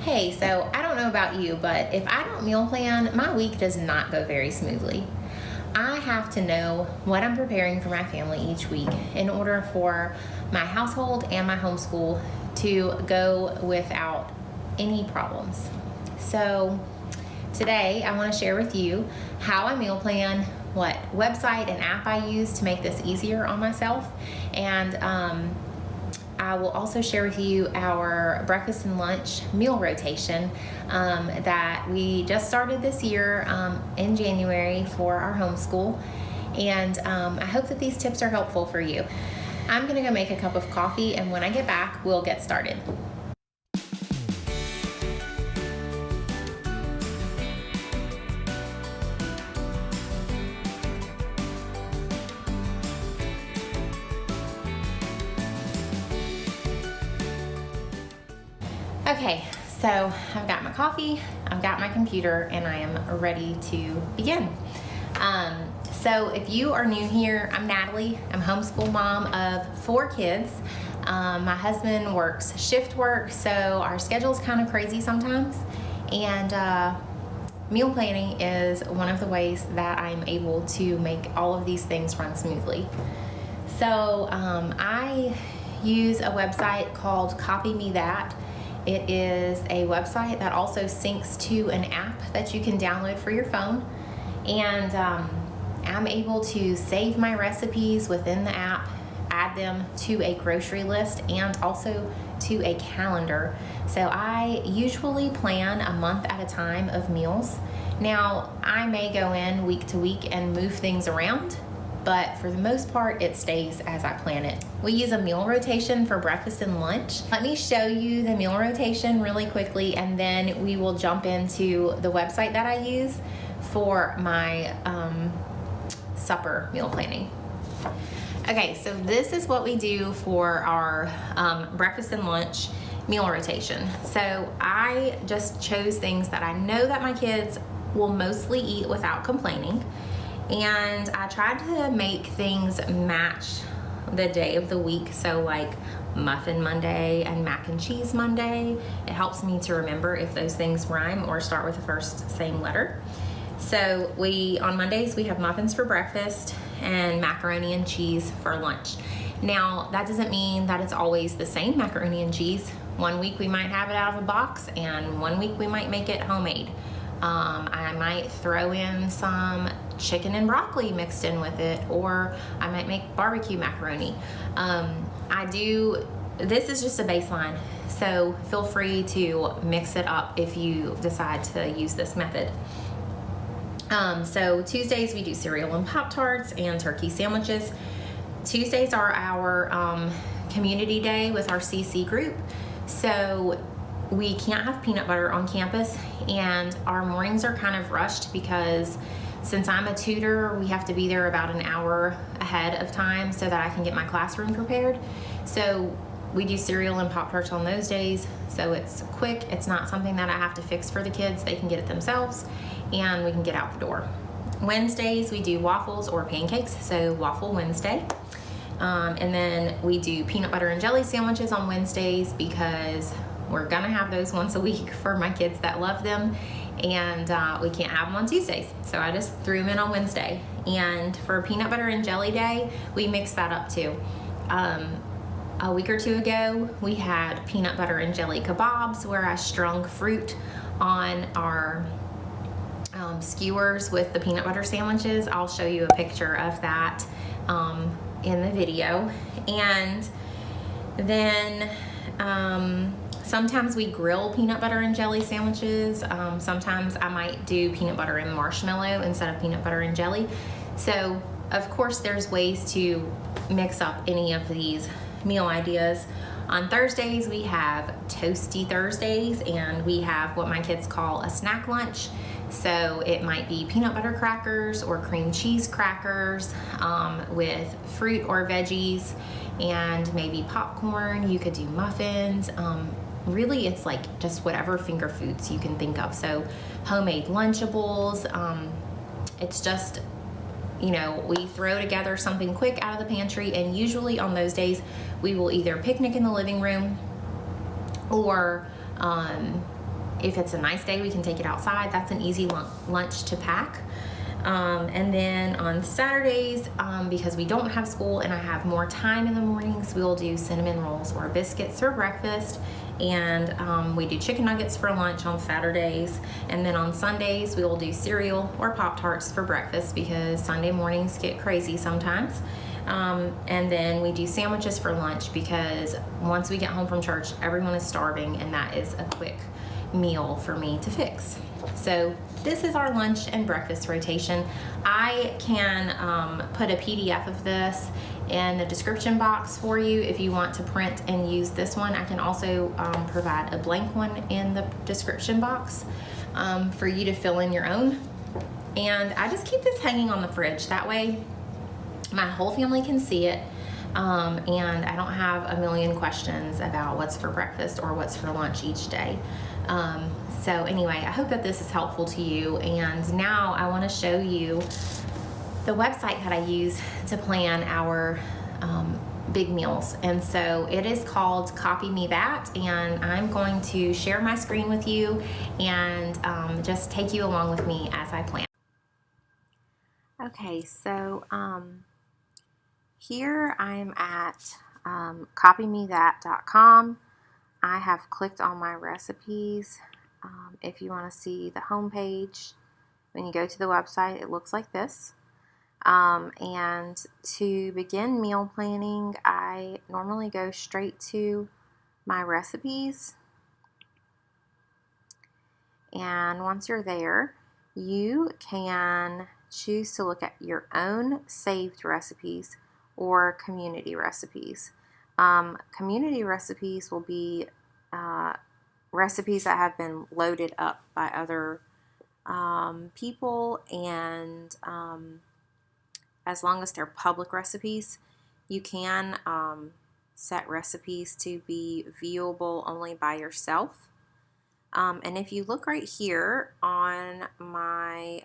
Hey, so I don't know about you, but if I don't meal plan, my week does not go very smoothly. I have to know what I'm preparing for my family each week in order for my household and my homeschool to go without any problems. So today I want to share with you how I meal plan, what website and app I use to make this easier on myself, and I will also share with you our breakfast and lunch meal rotation that we just started this year in January for our homeschool. And I hope that these tips are helpful for you. I'm gonna go make a cup of coffee, and when I get back, we'll get started. Okay, so I've got my coffee, I've got my computer, and I am ready to begin. So if you are new here, I'm Natalie. I'm a homeschool mom of 4 kids. My husband works shift work, so our schedule is kind of crazy sometimes. And meal planning is one of the ways that I'm able to make all of these things run smoothly. So I use a website called Copy Me That. It is a website that also syncs to an app that you can download for your phone. And I'm able to save my recipes within the app, add them to a grocery list, and also to a calendar. So I usually plan a month at a time of meals. Now, I may go in week to week and move things around, but for the most part, it stays as I plan it. We use a meal rotation for breakfast and lunch. Let me show you the meal rotation really quickly, and then we will jump into the website that I use for my supper meal planning. Okay, so this is what we do for our breakfast and lunch meal rotation. So I just chose things that I know that my kids will mostly eat without complaining. And I tried to make things match the day of the week. So like Muffin Monday and Mac and Cheese Monday. It helps me to remember if those things rhyme or start with the first same letter. So on Mondays we have muffins for breakfast and macaroni and cheese for lunch. Now that doesn't mean that it's always the same macaroni and cheese. One week we might have it out of a box, and one week we might make it homemade. I might throw in some chicken and broccoli mixed in with it, or I might make barbecue macaroni. This is just a baseline, so feel free to mix it up if you decide to use this method. So Tuesdays we do cereal and Pop-Tarts and turkey sandwiches. Tuesdays are our community day with our CC group. So we can't have peanut butter on campus, and our mornings are kind of rushed because since I'm a tutor, we have to be there about an hour ahead of time so that I can get my classroom prepared. So we do cereal and Pop-Tarts on those days, so it's quick. It's not something that I have to fix for the kids. They can get it themselves, and we can get out the door. Wednesdays, we do waffles or pancakes, so Waffle Wednesday. And then we do peanut butter and jelly sandwiches on Wednesdays because we're gonna have those once a week for my kids that love them, and we can't have them on Tuesdays. So I just threw them in on Wednesday. And for peanut butter and jelly day, we mix that up too. A week or two ago, we had peanut butter and jelly kebabs where I strung fruit on our skewers with the peanut butter sandwiches. I'll show you a picture of that in the video. And then sometimes we grill peanut butter and jelly sandwiches. Sometimes I might do peanut butter and marshmallow instead of peanut butter and jelly. So of course there's ways to mix up any of these meal ideas. On Thursdays we have Toasty Thursdays, and we have what my kids call a snack lunch. So it might be peanut butter crackers or cream cheese crackers with fruit or veggies, and maybe popcorn. You could do muffins. Really, it's like just whatever finger foods you can think of. So homemade Lunchables. It's just, we throw together something quick out of the pantry, and usually on those days we will either picnic in the living room or If it's a nice day, we can take it outside. That's an easy lunch to pack. And then on Saturdays, because we don't have school and I have more time in the mornings, we'll do cinnamon rolls or biscuits for breakfast. And we do chicken nuggets for lunch on Saturdays. And then on Sundays, we will do cereal or Pop-Tarts for breakfast because Sunday mornings get crazy sometimes. And then we do sandwiches for lunch because once we get home from church, everyone is starving, and that is a quick meal for me to fix. So this is our lunch and breakfast rotation. I can put a PDF of this in the description box for you if you want to print and use this one. I can also provide a blank one in the description box for you to fill in your own. And I just keep this hanging on the fridge. That way my whole family can see it. And I don't have a million questions about what's for breakfast or what's for lunch each day. So anyway, I hope that this is helpful to you. And now I want to show you the website that I use to plan our big meals. And so it is called Copy Me That, and I'm going to share my screen with you and just take you along with me as I plan. Okay, so here I'm at copymethat.com. I have clicked on my recipes. If you want to see the home page, when you go to the website, it looks like this. And to begin meal planning, I normally go straight to my recipes. And once you're there, you can choose to look at your own saved recipes or community recipes. Community recipes will be recipes that have been loaded up by other people, and as long as they're public recipes, you can set recipes to be viewable only by yourself. And if you look right here on my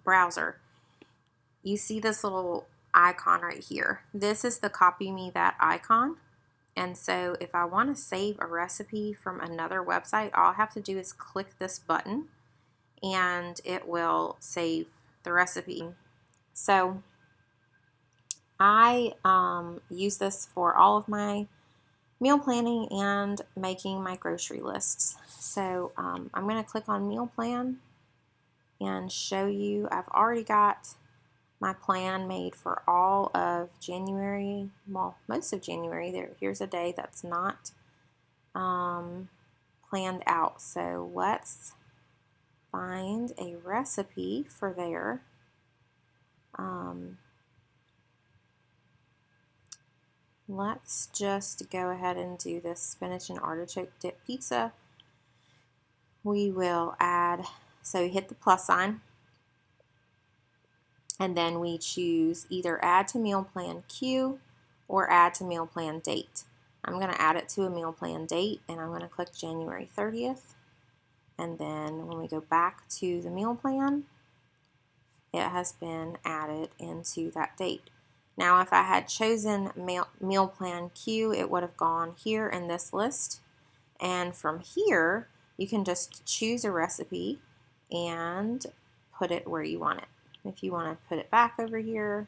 browser, you see this little icon right here. This is the Copy Me That icon. And so if I want to save a recipe from another website, all I have to do is click this button and it will save the recipe. So I use this for all of my meal planning and making my grocery lists. So I'm going to click on Meal Plan and show you. I've already got my plan made for all of January, well, most of January. Here's a day that's not planned out. So let's find a recipe for there. Let's just go ahead and do this spinach and artichoke dip pizza. We will add, so you hit the plus sign, and then we choose either add to meal plan queue or add to meal plan date. I'm going to add it to a meal plan date, and I'm going to click January 30th. And then when we go back to the meal plan, it has been added into that date. Now, if I had chosen meal plan queue, it would have gone here in this list. And from here, you can just choose a recipe and put it where you want it. If you want to put it back over here,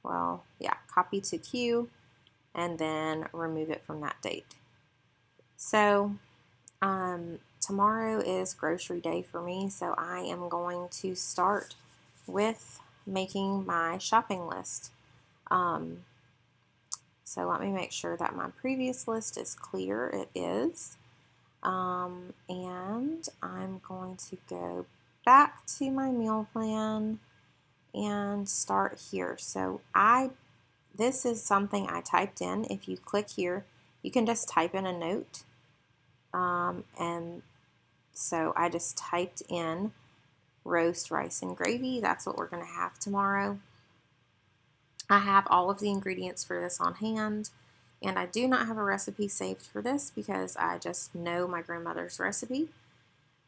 well, yeah, copy to queue and then remove it from that date. So tomorrow is grocery day for me, so I am going to start with making my shopping list. So let me make sure that my previous list is clear. It is. And I'm going to go back to my meal plan and start here. So this is something I typed in. If you click here, you can just type in a note. And so I just typed in roast rice and gravy. That's what we're going to have tomorrow. I have all of the ingredients for this on hand, and I do not have a recipe saved for this because I just know my grandmother's recipe.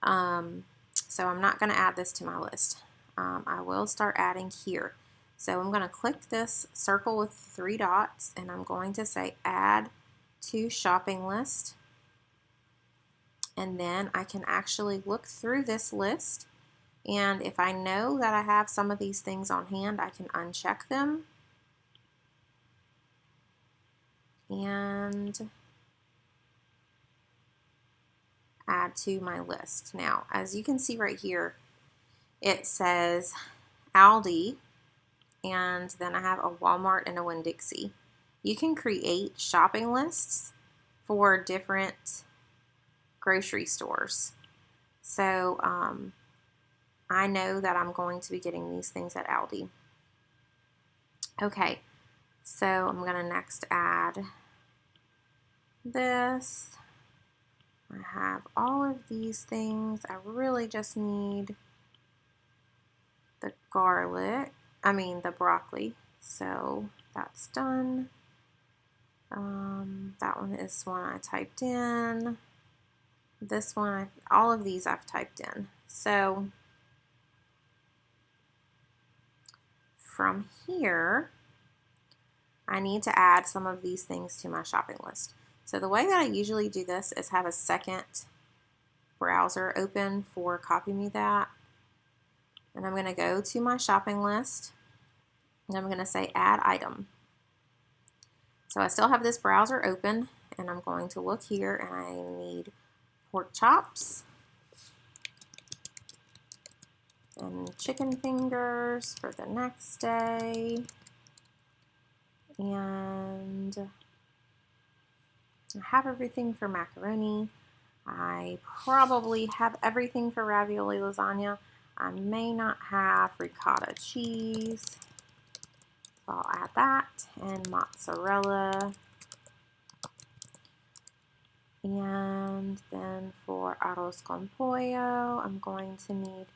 So I'm not going to add this to my list. I will start adding here. So I'm going to click this circle with 3 dots, and I'm going to say add to shopping list. And then I can actually look through this list, and if I know that I have some of these things on hand, I can uncheck them and add to my list. Now, as you can see right here, it says Aldi, and then I have a Walmart and a Winn-Dixie. You can create shopping lists for different grocery stores. So I know that I'm going to be getting these things at Aldi. Okay, so I'm going to next add this. I have all of these things. I really just need the the broccoli. So that's done. That one is one I typed in. This one, all of these I've typed in. So from here, I need to add some of these things to my shopping list. So the way that I usually do this is have a second browser open for Copy Me That. And I'm going to go to my shopping list, and I'm going to say add item. So I still have this browser open, and I'm going to look here, and I need pork chops and chicken fingers for the next day, and I have everything for macaroni. I probably have everything for ravioli lasagna. I may not have ricotta cheese, so I'll add that, and mozzarella. And then for arroz con pollo, I'm going to need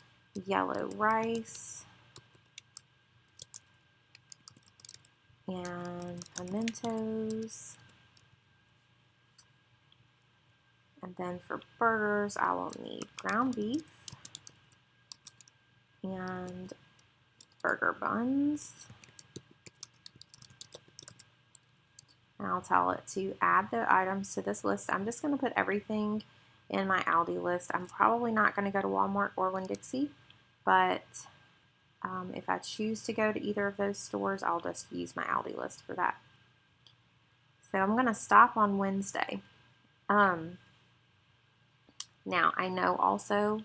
yellow rice and pimentos. And then for burgers, I will need ground beef and burger buns. And I'll tell it to add the items to this list. I'm just going to put everything in my Aldi list. I'm probably not going to go to Walmart or Winn-Dixie, but if I choose to go to either of those stores, I'll just use my Aldi list for that. So I'm going to stop on Wednesday. Now, I know also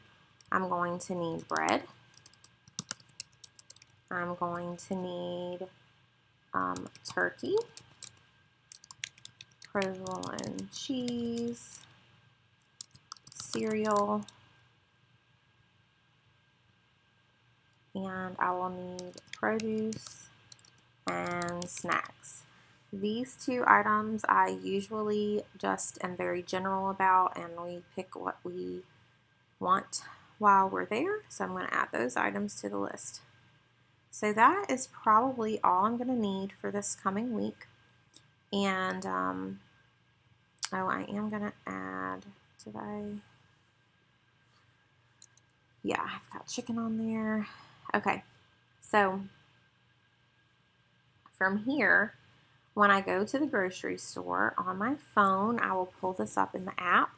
I'm going to need bread. I'm going to need turkey, provolone cheese, cereal, and I will need produce and snacks. These 2 items I usually just am very general about, and we pick what we want while we're there. So I'm going to add those items to the list. So that is probably all I'm going to need for this coming week. And oh, I am going to add, yeah, I've got chicken on there. Okay, so from here, when I go to the grocery store on my phone, I will pull this up in the app,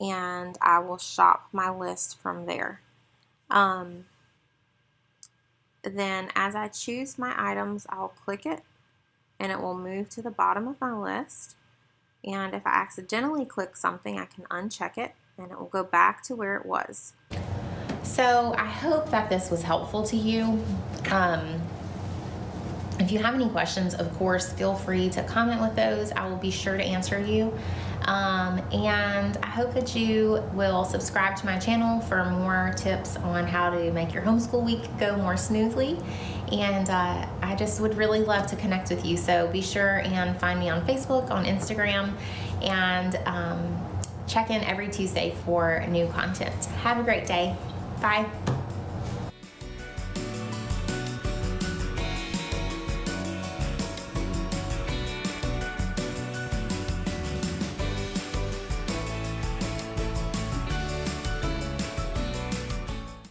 and I will shop my list from there. Then as I choose my items, I'll click it, and it will move to the bottom of my list. And if I accidentally click something, I can uncheck it, and it will go back to where it was. So I hope that this was helpful to you. If you have any questions, of course, feel free to comment with those. I will be sure to answer you. And I hope that you will subscribe to my channel for more tips on how to make your homeschool week go more smoothly. And I just would really love to connect with you. So be sure and find me on Facebook, on Instagram, and check in every Tuesday for new content. Have a great day. Bye.